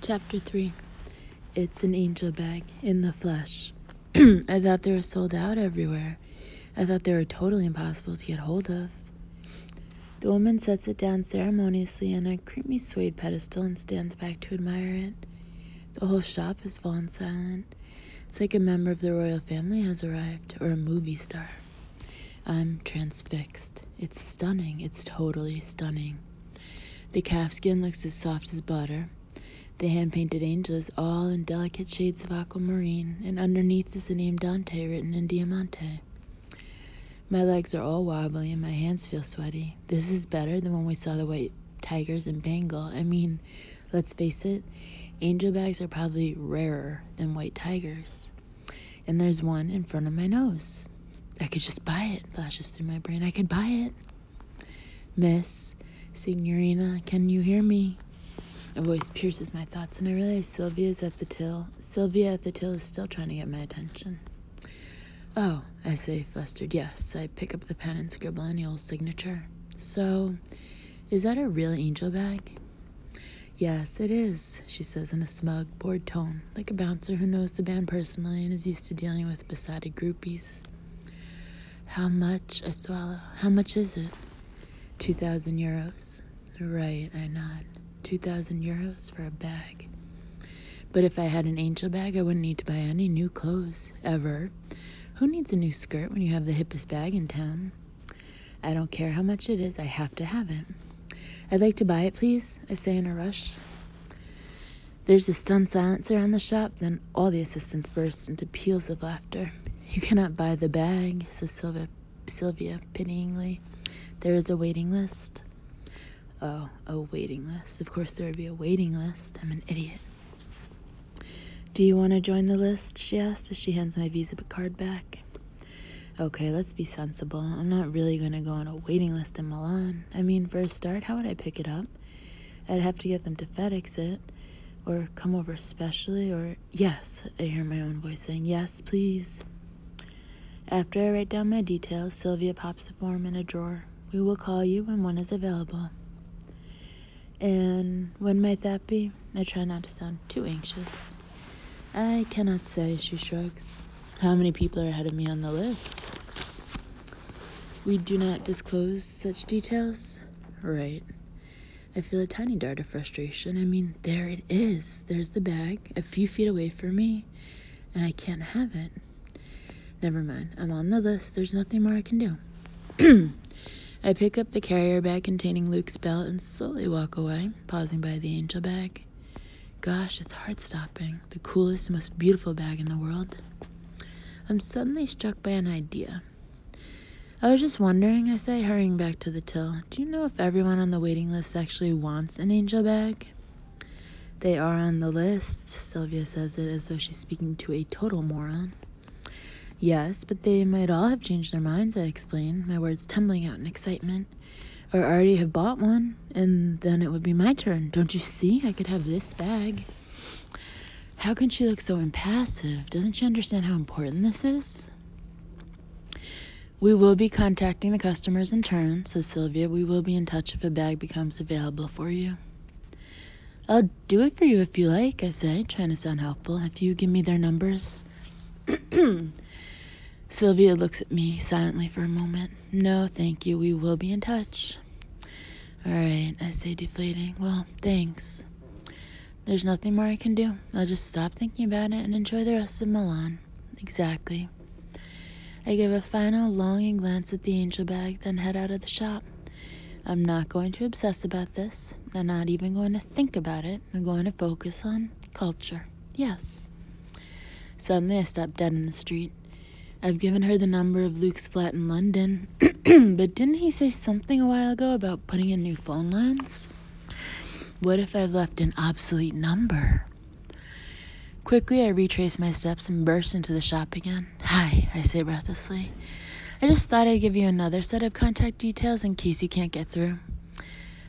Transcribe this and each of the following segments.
Chapter 3. It's an angel bag in the flesh. I thought they were sold out everywhere. I thought they were totally impossible to get hold of. The woman sets it down ceremoniously on a creamy suede pedestal and stands back to admire it. The whole shop has fallen silent. It's like a member of the royal family has arrived, or a movie star. I'm transfixed. It's stunning. It's totally stunning. The calf skin looks as soft as butter. The hand-painted angel is all in delicate shades of aquamarine, and underneath is the name Dante written in diamante. My legs are all wobbly and my hands feel sweaty. This is better than when we saw the white tigers in Bengal. I mean, let's face it, angel bags are probably rarer than white tigers. And there's one in front of my nose. I could just buy it, flashes through my brain. I could buy it. Miss, Signorina, can you hear me? A voice pierces my thoughts, and I realize Sylvia at the till is still trying to get my attention. Oh, I say, flustered. Yes, I pick up the pen and scribble on the old signature. So, is that a real angel bag? Yes, it is, she says in a smug, bored tone, like a bouncer who knows the band personally and is used to dealing with besotted groupies. How much? I swallow. How much is it? 2,000 euros. Right, I nod. 2,000 euros for a bag. But if I had an angel bag, I wouldn't need to buy any new clothes, ever. Who needs a new skirt when you have the hippest bag in town? I don't care how much it is, I have to have it. I'd like to buy it, please, I say in a rush. There's a stunned silence around the shop, then all the assistants burst into peals of laughter. You cannot buy the bag, says Sylvia pityingly. There is a waiting list. Oh, a waiting list. Of course there would be a waiting list. I'm an idiot. Do you want to join the list? She asked as she hands my Visa card back. Okay, let's be sensible. I'm not really going to go on a waiting list in Milan. I mean, for a start, how would I pick it up? I'd have to get them to FedEx it, or come over specially, or... Yes, I hear my own voice saying, yes, please. After I write down my details, Sylvia pops the form in a drawer. We will call you when one is available. And when might that be? I try not to sound too anxious. I cannot say, she shrugs. How many people are ahead of me on the list? We do not disclose such details? Right. I feel a tiny dart of frustration. I mean, there it is. There's the bag, a few feet away from me, and I can't have it. Never mind. I'm on the list. There's nothing more I can do. I pick up the carrier bag containing Luke's belt and slowly walk away, pausing by the angel bag. Gosh, it's heart-stopping. The coolest, most beautiful bag in the world. I'm suddenly struck by an idea. I was just wondering, I say, hurrying back to the till, do you know if everyone on the waiting list actually wants an angel bag? They are on the list, Sylvia says it as though she's speaking to a total moron. Yes, but they might all have changed their minds, I explain, my words tumbling out in excitement. Or already have bought one, and then it would be my turn. Don't you see? I could have this bag. How can she look so impassive? Doesn't she understand how important this is? We will be contacting the customers in turn, says Sylvia. We will be in touch if a bag becomes available for you. I'll do it for you if you like, I say, trying to sound helpful. If you give me their numbers. Sylvia looks at me silently for a moment. No, thank you. We will be in touch. All right, I say, deflating. Well, thanks. There's nothing more I can do. I'll just stop thinking about it and enjoy the rest of Milan. Exactly. I give a final longing glance at the angel bag, then head out of the shop. I'm not going to obsess about this. I'm not even going to think about it. I'm going to focus on culture. Yes. Suddenly, I stop dead in the street. I've given her the number of Luke's flat in London, but didn't he say something a while ago about putting in new phone lines? What if I've left an obsolete number? Quickly, I retrace my steps and burst into the shop again. Hi, I say breathlessly. I just thought I'd give you another set of contact details in case you can't get through.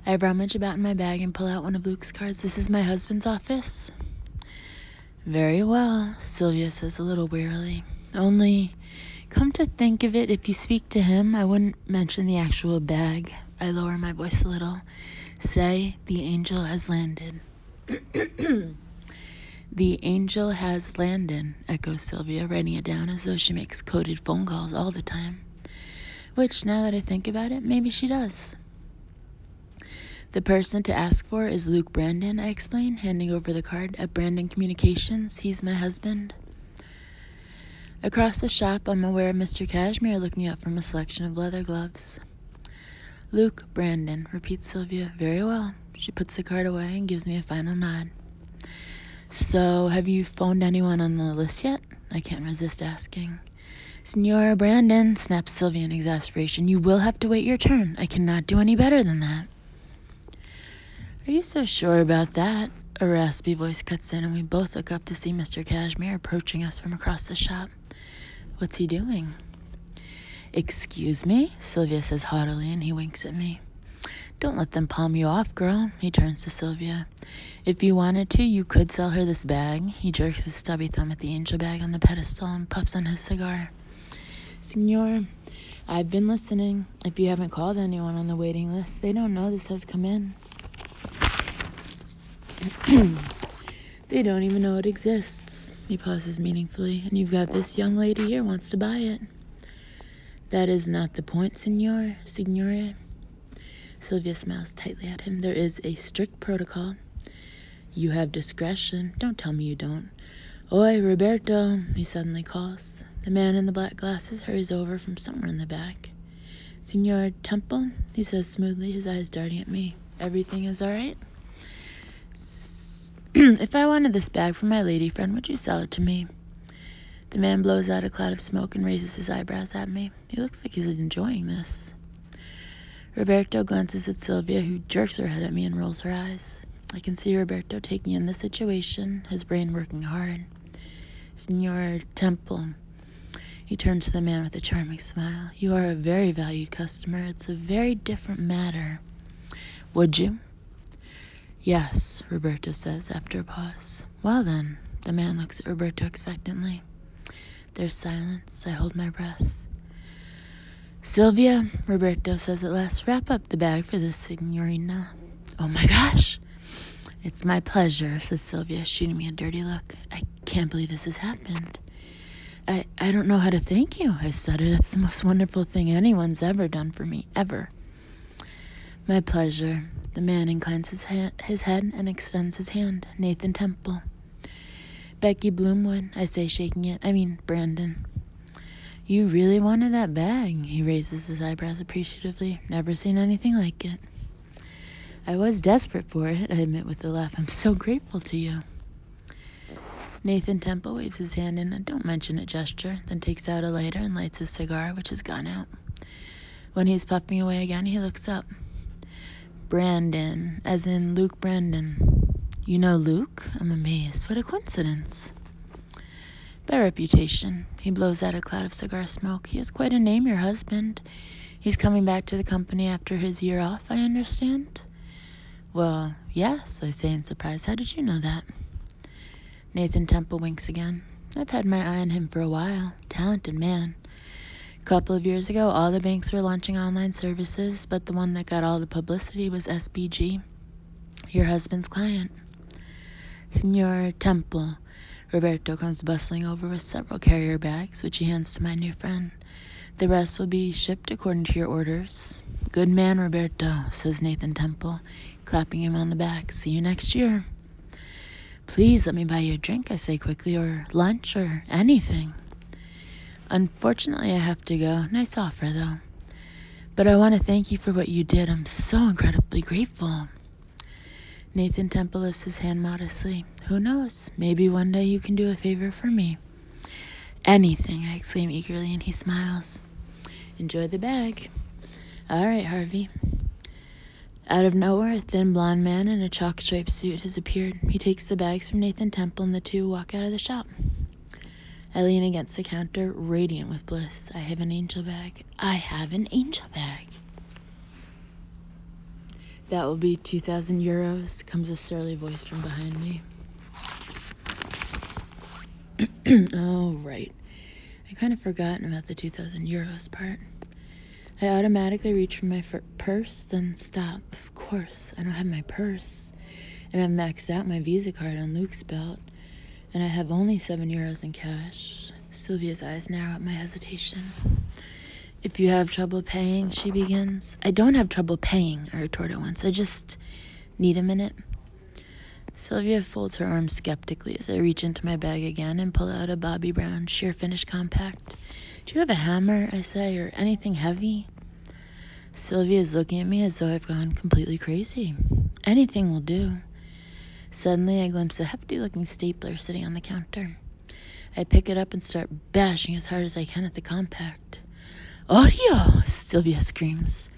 I rummage about in my bag and pull out one of Luke's cards. This is my husband's office. Very well, Sylvia says a little wearily. Only, come to think of it, if you speak to him, I wouldn't mention the actual bag. I lower my voice a little. Say the angel has landed. The angel has landed, echoes Sylvia, writing it down as though she makes coded phone calls all the time. Which, now that I think about it, maybe she does. The person to ask for is Luke Brandon, I explain, handing over the card. At Brandon Communications, he's my husband. Across the shop, I'm aware of Mr. Cashmere looking up from a selection of leather gloves. Luke Brandon, repeats Sylvia. Very well. She puts the card away and gives me a final nod. So, have you phoned anyone on the list yet? I can't resist asking. Senora Brandon, snaps Sylvia in exasperation. You will have to wait your turn. I cannot do any better than that. Are you so sure about that? A raspy voice cuts in, and we both look up to see Mr. Cashmere approaching us from across the shop. What's he doing? Excuse me, Sylvia says haughtily, and he winks at me. Don't let them palm you off, girl, he turns to Sylvia. If you wanted to, you could sell her this bag. He jerks his stubby thumb at the angel bag on the pedestal and puffs on his cigar. Senor, I've been listening. If you haven't called anyone on the waiting list, they don't know this has come in. They don't even know it exists. He pauses meaningfully. And you've got this young lady here wants to buy it. That is not the point, signore. Sylvia smiles tightly at him. There is a strict protocol. You have discretion. Don't tell me you don't. Oi, Roberto, he suddenly calls. The man in the black glasses hurries over from somewhere in the back. Signor Temple, he says smoothly, his eyes darting at me. Everything is all right? If I wanted this bag for my lady friend, would you sell it to me? The man blows out a cloud of smoke and raises his eyebrows at me. He looks like he's enjoying this. Roberto glances at Sylvia, who jerks her head at me and rolls her eyes. I can see Roberto taking in the situation, his brain working hard. Signor Temple. He turns to the man with a charming smile. You are a very valued customer. It's a very different matter. Would you? Yes, Roberto says after a pause. Well then, the man looks at Roberto expectantly. There's silence. I hold my breath. Sylvia, Roberto says at last, wrap up the bag for this signorina. Oh my gosh. It's my pleasure, says Sylvia, shooting me a dirty look. I can't believe this has happened. I don't know how to thank you, I stutter. That's the most wonderful thing anyone's ever done for me, ever. My pleasure. The man inclines his head and extends his hand. Nathan Temple. Becky Bloomwood, I say, shaking it. I mean, Brandon. You really wanted that bag, he raises his eyebrows appreciatively. Never seen anything like it. I was desperate for it, I admit with a laugh. I'm so grateful to you. Nathan Temple waves his hand in a don't mention it gesture, then takes out a lighter and lights his cigar, which has gone out. When he's puffing away again, he looks up. Brandon, as in Luke Brandon. You know Luke? I'm amazed. What a coincidence. By reputation. He blows out a cloud of cigar smoke. He has quite a name, your husband. He's coming back to the company after his year off, I understand? Well, yes, I say in surprise. How did you know that? Nathan Temple winks again. I've had my eye on him for a while. Talented man. A couple of years ago, all the banks were launching online services, but the one that got all the publicity was SBG, your husband's client. Signor Temple. Roberto comes bustling over with several carrier bags, which he hands to my new friend. The rest will be shipped according to your orders. Good man, Roberto, says Nathan Temple, clapping him on the back. See you next year. Please let me buy you a drink, I say quickly, or lunch, or anything. Unfortunately, I have to go. Nice offer, though. But I want to thank you for what you did. I'm so incredibly grateful. Nathan Temple lifts his hand modestly. Who knows? Maybe one day you can do a favor for me. Anything, I exclaim eagerly, and he smiles. Enjoy the bag. All right, Harvey. Out of nowhere, a thin blonde man in a chalk-striped suit has appeared. He takes the bags from Nathan Temple, and the two walk out of the shop. I lean against the counter, radiant with bliss. I have an angel bag. I have an angel bag. That will be 2,000 euros, comes a surly voice from behind me. Oh, right. I kind of forgotten about the 2,000 euros part. I automatically reach for my purse, then stop. Of course, I don't have my purse. and I've maxed out my Visa card on Luke's belt, and I have only €7 in cash. Sylvia's eyes narrow at my hesitation. If you have trouble paying, she begins. I don't have trouble paying, I retort at once. I just need a minute. Sylvia folds her arms skeptically as I reach into my bag again and pull out a Bobby Brown sheer finish compact. Do you have a hammer, I say, or anything heavy? Sylvia is looking at me as though I've gone completely crazy. Anything will do. Suddenly, I glimpse a hefty-looking stapler sitting on the counter. I pick it up and start bashing as hard as I can at the compact. Audio! Sylvia screams.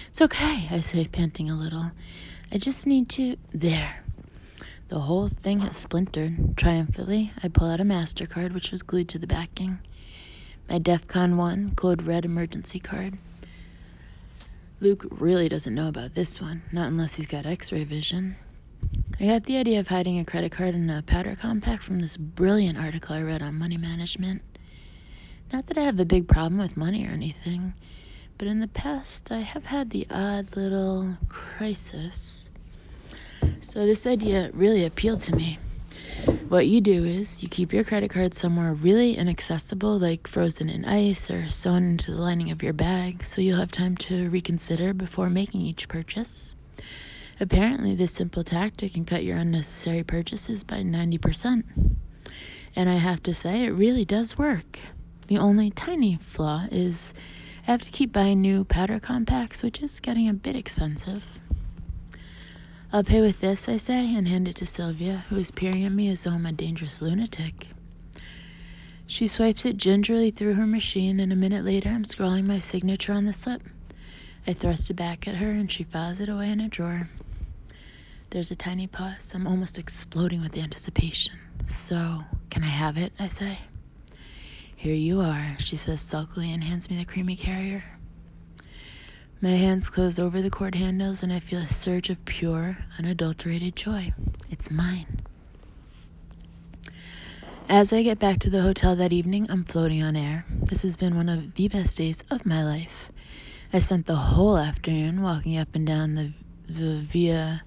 It's okay, I say, panting a little. I just need to... There. The whole thing has splintered. Triumphantly, I pull out a MasterCard, which was glued to the backing. My DEFCON 1 code red emergency card. Luke really doesn't know about this one, not unless he's got x-ray vision. I got the idea of hiding a credit card in a powder compact from this brilliant article I read on money management. Not that I have a big problem with money or anything, but in the past I have had the odd little crisis. So this idea really appealed to me. What you do is you keep your credit card somewhere really inaccessible, like frozen in ice or sewn into the lining of your bag, so you'll have time to reconsider before making each purchase. Apparently, this simple tactic can cut your unnecessary purchases by 90%. And I have to say, it really does work. The only tiny flaw is I have to keep buying new powder compacts, which is getting a bit expensive. I'll pay with this, I say, and hand it to Sylvia, who is peering at me as though I'm a dangerous lunatic. She swipes it gingerly through her machine, and a minute later I'm scrawling my signature on the slip. I thrust it back at her, and she files it away in a drawer. There's a tiny pause. I'm almost exploding with anticipation. So, can I have it, I say. Here you are, she says sulkily and hands me the creamy carrier. My hands close over the cord handles and I feel a surge of pure, unadulterated joy. It's mine. As I get back to the hotel that evening, I'm floating on air. This has been one of the best days of my life. I spent the whole afternoon walking up and down the Via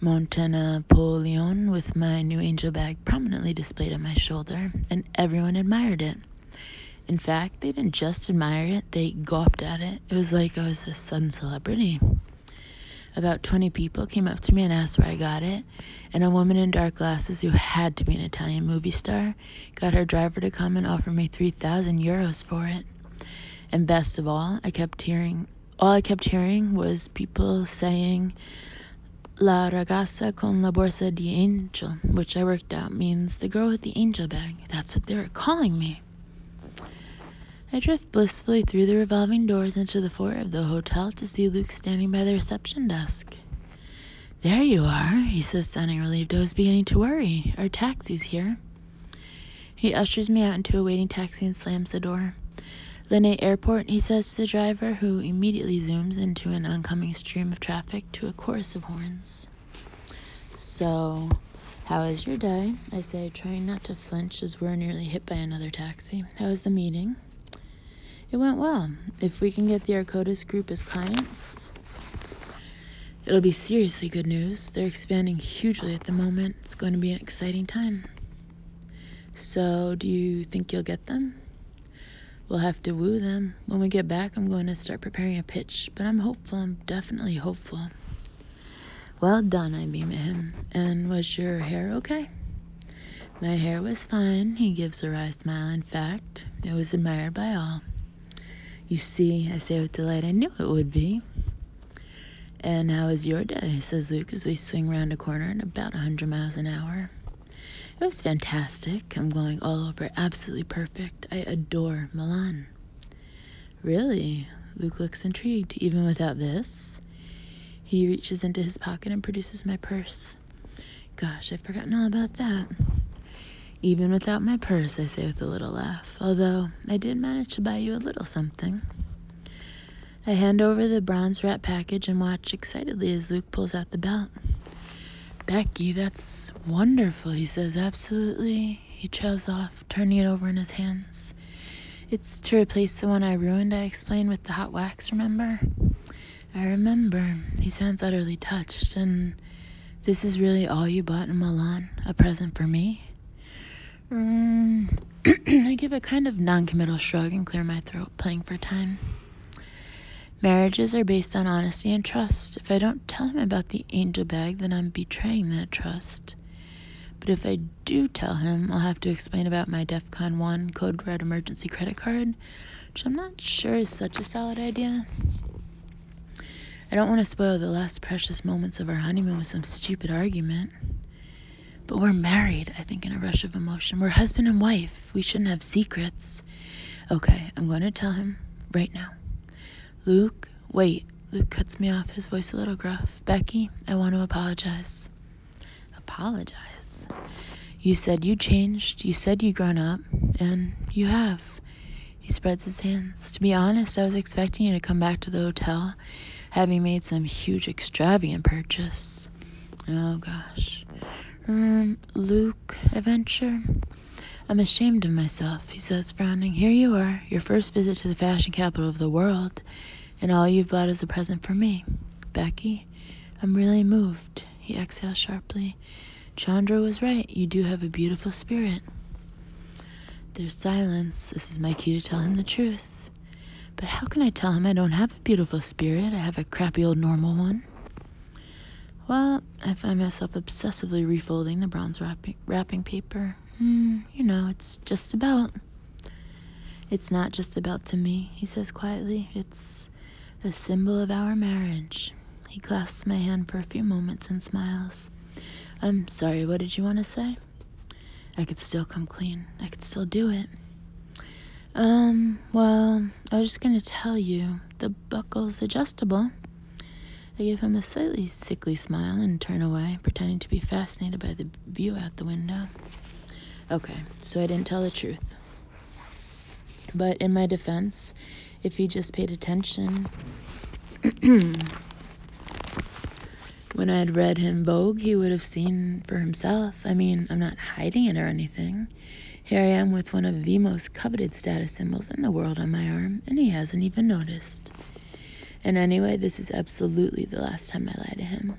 Montenapoleone with my new angel bag prominently displayed on my shoulder, and everyone admired it. In fact, they didn't just admire it, they gawped at it. It was like I was a sudden celebrity. About 20 people came up to me and asked where I got it, and a woman in dark glasses who had to be an Italian movie star got her driver to come and offer me €3,000 for it. And best of all, I kept hearing was people saying La ragazza con la borsa di angel, which I worked out means the girl with the angel bag. That's what they were calling me. I drift blissfully through the revolving doors into the foyer of the hotel to see Luke standing by the reception desk. There you are, he says, sounding relieved. I was beginning to worry. Our taxi's here. He ushers me out into a waiting taxi and slams the door. Linné Airport, he says to the driver, who immediately zooms into an oncoming stream of traffic to a chorus of horns. So, how was your day? I say, trying not to flinch as we're nearly hit by another taxi. How was the meeting? It went well. If we can get the Arcodis group as clients, it'll be seriously good news. They're expanding hugely at the moment. It's going to be an exciting time. So, do you think you'll get them? We'll have to woo them. When we get back, I'm going to start preparing a pitch, but I'm hopeful. I'm definitely hopeful. Well done, I beam at him. And was your hair okay? My hair was fine, he gives a wry smile. In fact, it was admired by all. You see, I say with delight, I knew it would be. And how was your day, says Luke as we swing round a corner at about 100 miles an hour. It was fantastic. I'm going all over, absolutely perfect. I adore Milan. Really? Luke looks intrigued. Even without this? He reaches into his pocket and produces my purse. Gosh, I've forgotten all about that. Even without my purse, I say with a little laugh, although I did manage to buy you a little something. I hand over the bronze-wrapped package and watch excitedly as Luke pulls out the belt. Becky, that's wonderful, he says. Absolutely. He trails off, turning it over in his hands. It's to replace the one I ruined, I explain, with the hot wax, remember? I remember. He sounds utterly touched, and This is really all you bought in Milan? A present for me? I give a kind of non-committal shrug and clear my throat, playing for time. Marriages are based on honesty and trust. If I don't tell him about the angel bag, then I'm betraying that trust. But if I do tell him, I'll have to explain about my DEFCON 1 code red emergency credit card, which I'm not sure is such a solid idea. I don't want to spoil the last precious moments of our honeymoon with some stupid argument. But we're married, I think, in a rush of emotion. We're husband and wife. We shouldn't have secrets. Okay, I'm going to tell him right now. Luke, wait. Luke cuts me off, his voice a little gruff. Becky, I want to apologize. Apologize? You said you changed. You said you'd grown up. And you have. He spreads his hands. To be honest, I was expecting you to come back to the hotel, having made some huge extravagant purchase. Oh, gosh. Luke, I venture. I'm ashamed of myself, he says, frowning. Here you are, your first visit to the fashion capital of the world, and all you've bought is a present for me. Becky, I'm really moved. He exhales sharply. Chandra was right. You do have a beautiful spirit. There's silence. This is my cue to tell him the truth. But how can I tell him I don't have a beautiful spirit? I have a crappy old normal one. Well, I find myself obsessively refolding the bronze wrapping paper. It's just about. It's not just about to me, he says quietly. It's a symbol of our marriage. He clasps my hand for a few moments and smiles. I'm sorry, what did you want to say? I could still come clean. I could still do it. Well, I was just going to tell you, the buckle's adjustable. I give him a slightly sickly smile and turn away, pretending to be fascinated by the view out the window. Okay, so I didn't tell the truth. But in my defense, if he just paid attention, when I had read him Vogue, he would have seen for himself. I mean, I'm not hiding it or anything. Here I am with one of the most coveted status symbols in the world on my arm, and he hasn't even noticed. And anyway, this is absolutely the last time I lie to him.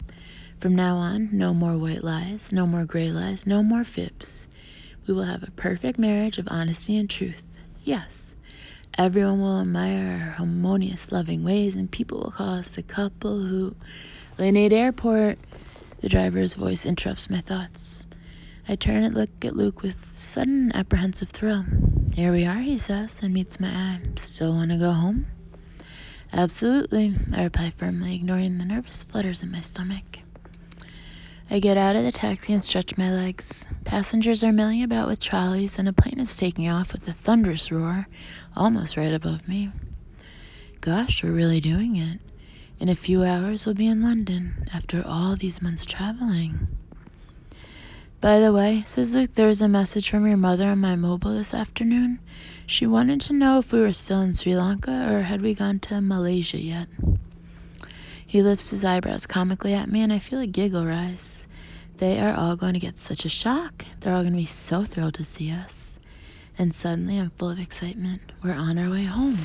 From now on, no more white lies, no more gray lies, no more fibs. We will have a perfect marriage of honesty and truth. Yes, everyone will admire our harmonious, loving ways, and people will call us the couple who... Lynette Airport. The driver's voice interrupts my thoughts. I turn and look at Luke with sudden apprehensive thrill. Here we are, he says, and meets my eye. Still want to go home? Absolutely, I reply firmly, ignoring the nervous flutters in my stomach. I get out of the taxi and stretch my legs. Passengers are milling about with trolleys, and a plane is taking off with a thunderous roar, almost right above me. Gosh, we're really doing it. In a few hours, we'll be in London, after all these months traveling. By the way, says Luke, there was a message from your mother on my mobile this afternoon. She wanted to know if we were still in Sri Lanka or had we gone to Malaysia yet. He lifts his eyebrows comically at me, and I feel a giggle rise. They are all going to get such a shock. They're all going to be so thrilled to see us. And suddenly I'm full of excitement. We're on our way home.